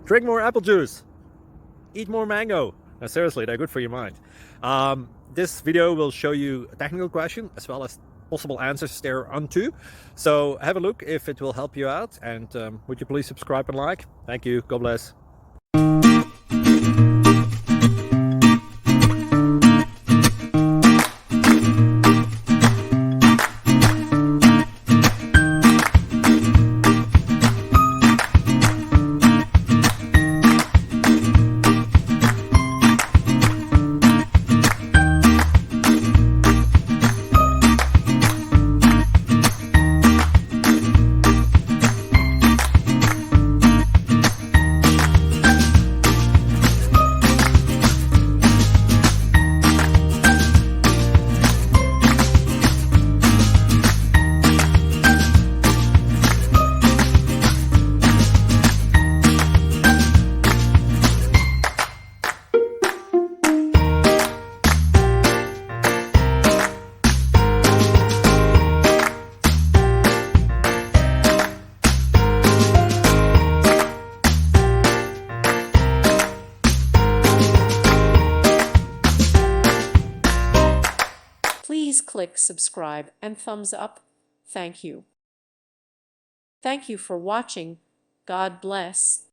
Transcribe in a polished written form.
Drink more apple juice. Eat more mango. Now, seriously, they're good for your mind. This video will show you a technical question as well as possible answers thereunto. So have a look if it will help you out, and would you please subscribe and like? Thank you. God bless. Please click subscribe and thumbs up. Thank you. Thank you for watching. God bless.